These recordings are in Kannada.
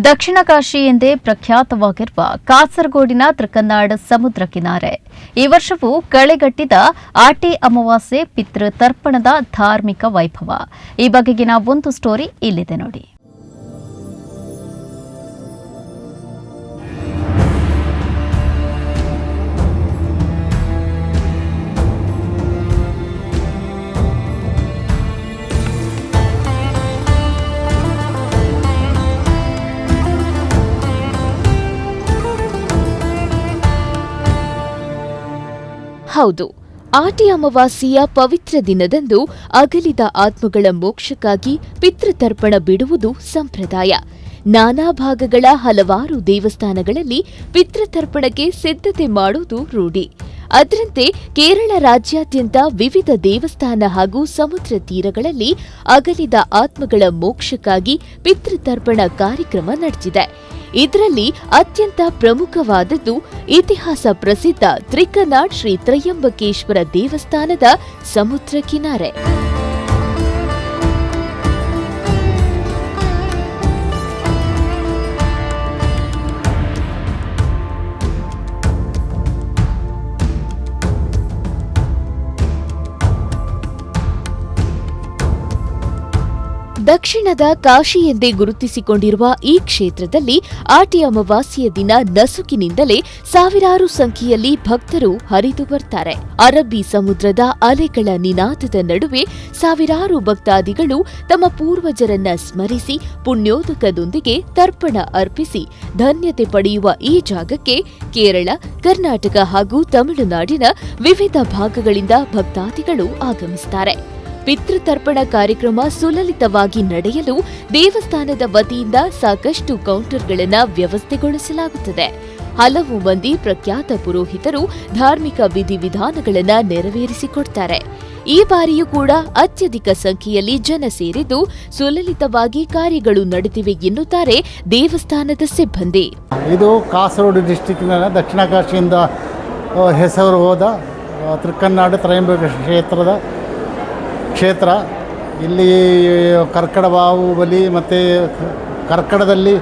ದಕ್ಷಿಣ ಕಾಶಿ ಎಂದೇ ಪ್ರಖ್ಯಾತವಾಗಿರುವ ಕಾಸರಗೋಡಿನ ತೃಕನಾಡ್ ಸಮುದ್ರ ಕಿನಾರೆ ಈ ವರ್ಷವೂ ಕಳೆಗಟ್ಟಿದ ಆಟಿ ಅಮಾವಾಸ್ಯೆ ಪಿತೃ ತರ್ಪಣದ ಧಾರ್ಮಿಕ ವೈಭವ. ಈ ಬಗೆಗಿನ ಒಂದು ಸ್ಟೋರಿ ಇಲ್ಲಿದೆ ನೋಡಿ. ಹೌದು, ಆಟಿ ಅಮಾವಾಸ್ಯೆಯ ಪವಿತ್ರ ದಿನದಂದು ಅಗಲಿದ ಆತ್ಮಗಳ ಮೋಕ್ಷಕ್ಕಾಗಿ ಪಿತೃತರ್ಪಣ ಬಿಡುವುದು ಸಂಪ್ರದಾಯ. ನಾನಾ ಭಾಗಗಳ ಹಲವಾರು ದೇವಸ್ಥಾನಗಳಲ್ಲಿ ಪಿತೃತರ್ಪಣಕ್ಕೆ ಸಿದ್ಧತೆ ಮಾಡುವುದು ರೂಢಿ. ಅದರಂತೆ ಕೇರಳ ರಾಜ್ಯಾದ್ಯಂತ ವಿವಿಧ ದೇವಸ್ಥಾನ ಹಾಗೂ ಸಮುದ್ರ ತೀರಗಳಲ್ಲಿ ಅಗಲಿದ ಆತ್ಮಗಳ ಮೋಕ್ಷಕ್ಕಾಗಿ ಪಿತೃತರ್ಪಣ ಕಾರ್ಯಕ್ರಮ ನಡೆದಿದೆ. ಇದರಲ್ಲಿ ಅತ್ಯಂತ ಪ್ರಮುಖವಾದದ್ದು ಇತಿಹಾಸ ಪ್ರಸಿದ್ಧ ತೃಕನಾಡ್ ಶ್ರೀ ತ್ರಯಂಬಕೇಶ್ವರ ದೇವಸ್ಥಾನದ ಸಮುದ್ರ ಕಿನಾರೆ. ದಕ್ಷಿಣದ ಕಾಶಿ ಎಂದೇ ಗುರುತಿಸಿಕೊಂಡಿರುವ ಈ ಕ್ಷೇತ್ರದಲ್ಲಿ ಆಟಿ ಅಮಾವಾಸ್ಯೆಯ ದಿನ ನಸುಕಿನಿಂದಲೇ ಸಾವಿರಾರು ಸಂಖ್ಯೆಯಲ್ಲಿ ಭಕ್ತರು ಹರಿದು ಬರ್ತಾರೆ. ಅರಬ್ಬಿ ಸಮುದ್ರದ ಅಲೆಗಳ ನಿನಾದದ ನಡುವೆ ಸಾವಿರಾರು ಭಕ್ತಾದಿಗಳು ತಮ್ಮ ಪೂರ್ವಜರನ್ನ ಸ್ಮರಿಸಿ ಪುಣ್ಯೋದಕದೊಂದಿಗೆ ತರ್ಪಣ ಅರ್ಪಿಸಿ ಧನ್ಯತೆ ಪಡೆಯುವ ಈ ಜಾಗಕ್ಕೆ ಕೇರಳ, ಕರ್ನಾಟಕ ಹಾಗೂ ತಮಿಳುನಾಡಿನ ವಿವಿಧ ಭಾಗಗಳಿಂದ ಭಕ್ತಾದಿಗಳು ಆಗಮಿಸುತ್ತಾರೆ. ಪಿತೃತರ್ಪಣ ಕಾರ್ಯಕ್ರಮ ಸುಲಲಿತವಾಗಿ ನಡೆಯಲು ದೇವಸ್ಥಾನದ ವತಿಯಿಂದ ಸಾಕಷ್ಟು ಕೌಂಟರ್ಗಳನ್ನು ವ್ಯವಸ್ಥೆಗೊಳಿಸಲಾಗುತ್ತದೆ. ಹಲವು ಮಂದಿ ಪ್ರಖ್ಯಾತ ಪುರೋಹಿತರು ಧಾರ್ಮಿಕ ವಿಧಿವಿಧಾನಗಳನ್ನು ನೆರವೇರಿಸಿಕೊಡ್ತಾರೆ. ಈ ಬಾರಿಯೂ ಕೂಡ ಅತ್ಯಧಿಕ ಸಂಖ್ಯೆಯಲ್ಲಿ ಜನ ಸೇರಿದ್ದು ಸುಲಲಿತವಾಗಿ ಕಾರ್ಯಗಳು ನಡೆದಿವೆ ಎನ್ನುತ್ತಾರೆ ದೇವಸ್ಥಾನದ ಸಿಬ್ಬಂದಿ. ಇದು ಕಾಸರಗೋಡು ಡಿಸ್ಟಿಕ್ನ ದಕ್ಷಿಣ ಕಾಶಿಯಿಂದ ಹೆಸರು ಹೋದ ತೃಕನಾಡ್ ತ್ರಯಂಬಕೇಶ್ವರ ಕ್ಷೇತ್ರ. ಇಲ್ಲಿ ಕರ್ಕಡ ಬಾಹುಬಲಿ ಮತ್ತು ಕರ್ಕಡದಲ್ಲಿ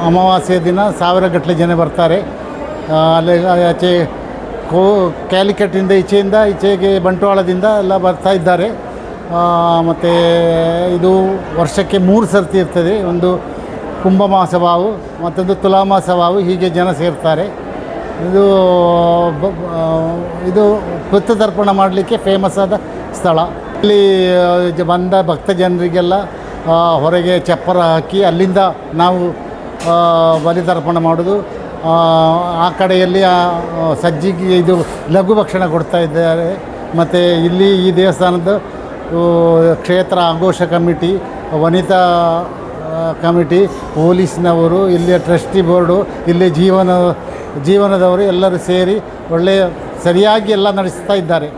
ಅಮಾವಾಸ್ಯೆ ದಿನ ಸಾವಿರಗಟ್ಟಲೆ ಜನ ಬರ್ತಾರೆ. ಅಲ್ಲಿ ಆಚೆ ಕ್ಯಾಲಿಕಟ್ಟಿಂದ ಈಚೆಗೆ ಬಂಟ್ವಾಳದಿಂದ ಎಲ್ಲ ಬರ್ತಾ ಇದ್ದಾರೆ. ಮತ್ತು ಇದು ವರ್ಷಕ್ಕೆ 3 ಸರ್ತಿ ಇರ್ತದೆ. ಒಂದು ಕುಂಭಮಾಸ ಬಾವು, ಮತ್ತೊಂದು ತುಲಾಮಾಸ ಬಾವು, ಹೀಗೆ ಜನ ಸೇರ್ತಾರೆ. ಇದು ಪಿತೃತರ್ಪಣ ಮಾಡಲಿಕ್ಕೆ ಫೇಮಸ್ ಆದ ಸ್ಥಳ. ಇಲ್ಲಿ ಬಂದ ಭಕ್ತ ಜನರಿಗೆಲ್ಲ ಹೊರಗೆ ಚಪ್ಪರ ಹಾಕಿ ಅಲ್ಲಿಂದ ನಾವು ಬಲಿತರ್ಪಣ ಮಾಡೋದು. ಆ ಕಡೆಯಲ್ಲಿ ಸಜ್ಜಿಗೆ ಇದು ಲಘು ಭಕ್ಷಣ ಕೊಡ್ತಾ ಇದ್ದಾರೆ. ಮತ್ತು ಇಲ್ಲಿ ಈ ದೇವಸ್ಥಾನದ ಕ್ಷೇತ್ರ ಆಘೋಷ ಕಮಿಟಿ, ವನಿತಾ ಕಮಿಟಿ, ಪೊಲೀಸ್ನವರು, ಇಲ್ಲಿಯ ಟ್ರಸ್ಟಿ ಬೋರ್ಡು, ಇಲ್ಲಿ ಜೀವನದವರು ಎಲ್ಲರೂ ಸೇರಿ ಸರಿಯಾಗಿ ಎಲ್ಲ ನಡೆಸ್ತಾ ಇದ್ದಾರೆ.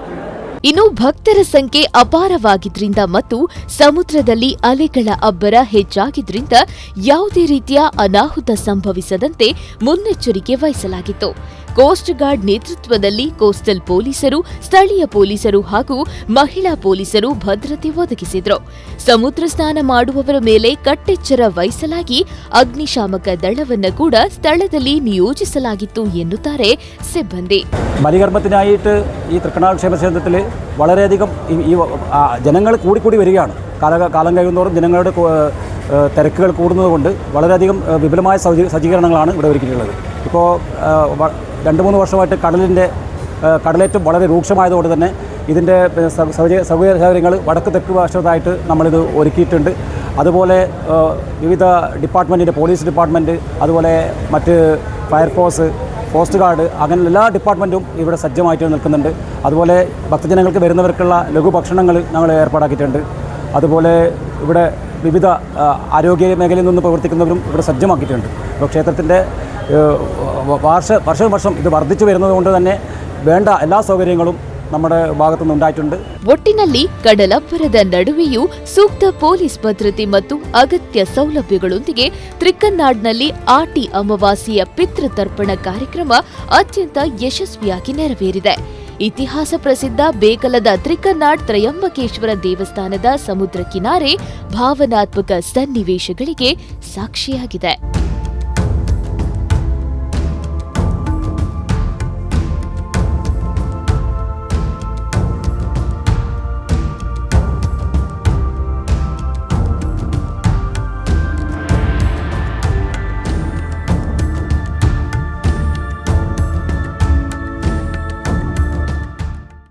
ಇನ್ನು ಭಕ್ತರ ಸಂಖ್ಯೆ ಅಪಾರವಾಗಿದ್ರಿಂದ ಮತ್ತು ಸಮುದ್ರದಲ್ಲಿ ಅಲೆಗಳ ಅಬ್ಬರ ಹೆಚ್ಚಾಗಿದ್ರಿಂದ ಯಾವುದೇ ರೀತಿಯ ಅನಾಹುತ ಸಂಭವಿಸದಂತೆ ಮುನ್ನೆಚ್ಚರಿಕೆ ವಹಿಸಲಾಗಿತ್ತು. ಕೋಸ್ಟ್ ಗಾರ್ಡ್ ನೇತೃತ್ವದಲ್ಲಿ ಕೋಸ್ಟಲ್ ಪೊಲೀಸರು, ಸ್ಥಳೀಯ ಪೊಲೀಸರು ಹಾಗೂ ಮಹಿಳಾ ಪೊಲೀಸರು ಭದ್ರತೆ ಒದಗಿಸಿದ್ರು. ಸಮುದ್ರ ಸ್ನಾನ ಮಾಡುವವರ ಮೇಲೆ ಕಟ್ಟೆಚ್ಚರ ವಹಿಸಲಾಗಿ ಅಗ್ನಿಶಾಮಕ ദളವನ್ನು ಕೂಡ സ്ഥലದಲ್ಲಿ നിയോഗിಸಲಾಗಿತ್ತು എന്നുತ್ತಾರೆ സിಬ್ಬಂದಿ. ബലികർമ്മത്തിനായിട്ട് ഈ തൃക്കനാട് ക്ഷേത്രത്തിൽ വളരെയധികം ഈ ജനങ്ങൾ കൂടി വരികയാണ്. കാലം കഴിയുന്നതോറും ജനങ്ങളുടെ തിരക്കുകൾ കൂടുന്നതുകൊണ്ട് വളരെയധികം വിപുലമായ സജ്ജീകരണങ്ങളാണ് ഇവിടെ ഒരുക്കിയിട്ടുള്ളത്. ഇപ്പോൾ 2-3 വർഷമായിട്ട് കടലേറ്റം വളരെ രൂക്ഷമായതുകൊണ്ട് തന്നെ ഇതിൻ്റെ സൗകര്യങ്ങൾ വടക്ക് തെക്ക് വശത്തായിട്ട് നമ്മളിത് ഒരുക്കിയിട്ടുണ്ട്. അതുപോലെ വിവിധ ഡിപ്പാർട്ട്മെൻറ്റിൻ്റെ പോലീസ് ഡിപ്പാർട്ട്മെൻറ്റ്, അതുപോലെ മറ്റ് ഫയർഫോഴ്സ്, കോസ്റ്റ് ഗാർഡ്, അങ്ങനെ എല്ലാ ഡിപ്പാർട്ട്മെൻറ്റും ഇവിടെ സജ്ജമായിട്ട് നിൽക്കുന്നുണ്ട്. അതുപോലെ ഭക്തജനങ്ങൾക്ക് വരുന്നവർക്കുള്ള ലഘുഭക്ഷണങ്ങൾ ഞങ്ങൾ ഏർപ്പാടാക്കിയിട്ടുണ്ട്. അതുപോലെ ഇവിടെ വിവിധ ആരോഗ്യ മേഖലയിൽ നിന്ന് പ്രവർത്തിക്കുന്നവരും ഇവിടെ സജ്ജമാക്കിയിട്ടുണ്ട്. ഇപ്പോൾ ക്ഷേത്രത്തിൻ്റെ വർഷം ഇത് വർദ്ധിച്ചു വരുന്നതുകൊണ്ട് തന്നെ വേണ്ട എല്ലാ സൗകര്യങ്ങളും നമ്മുടെ ಭಾಗത്തുനിന്ന് ഉണ്ടായിട്ടുണ്ട്. ಒಟ್ಟಿನಲ್ಲಿ ಕಡಲಬ್ಬರದ ನಡುವೆಯೂ ಸೂಕ್ತ ಪೊಲೀಸ್ ಭದ್ರತೆ ಮತ್ತು ಅಗತ್ಯ ಸೌಲಭ್ಯಗಳೊಂದಿಗೆ ತೃಕನಾಡ್ನಲ್ಲಿ ಆಟಿ ಅಮಾವಾಸ್ಯೆಯ ಪಿತೃತರ್ಪಣ ಕಾರ್ಯಕ್ರಮ ಅತ್ಯಂತ ಯಶಸ್ವಿಯಾಗಿ ನೆರವೇರಿದೆ. ಇತಿಹಾಸ ಪ್ರಸಿದ್ಧ ಬೇಗಲದ ತ್ರಿಕನಾಡ್ ತ್ರಯಂಬಕೇಶ್ವರ ದೇವಸ್ಥಾನದ ಸಮುದ್ರ ಕಿನಾರೆ ಭಾವನಾತ್ಮಕ ಸನ್ನಿವೇಶಗಳಿಗೆ ಸಾಕ್ಷಿಯಾಗಿದೆ.